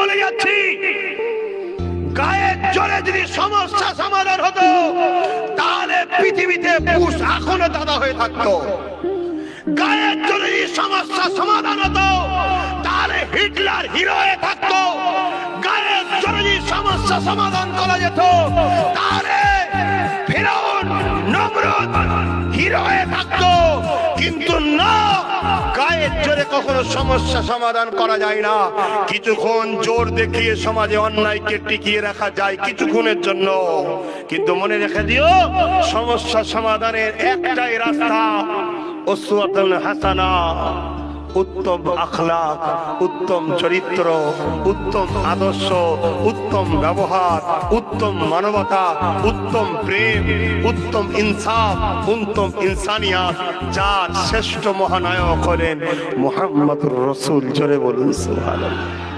বলে যাচ্ছি, গায়ের জোরে যদি সমস্যা সমাধান হতো তাহলে পৃথিবীতে বুশ এখনো দাদা হয়ে থাকতো। গায়ের জোরে যদি সমস্যা সমাধান হতো তাহলে হিটলার হিরো হয়ে থাকতো। গায়ের জোরে যদি সমস্যা সমাধান করা যেত তাহলে ফিরআউন নমরুদ হিরো হয়ে থাকতো। কিন্তু না, গায়ের জোরে কখনো সমস্যা সমাধান করা যায় না। কিছুক্ষণ জোর দেখিয়ে সমাজে অন্যায়কে টিকিয়ে রাখা যায় কিছুক্ষণের জন্য, কিন্তু মনে রেখে দিও সমস্যা সমাধানের একটাই রাস্তা, উসওয়াতুন হাসানা, উত্তম আখলাক, উত্তম চরিত্র, উত্তম আদর্শ, উত্তম ব্যবহার, উত্তম মানবতা, উত্তম প্রেম, উত্তম ইনসাফ, উত্তম ইনসানিয়াত, যার শ্রেষ্ঠ মহানায়ক হলেন মুহাম্মদুর রাসূল। জোরে বলুন সুবহানাল্লাহ।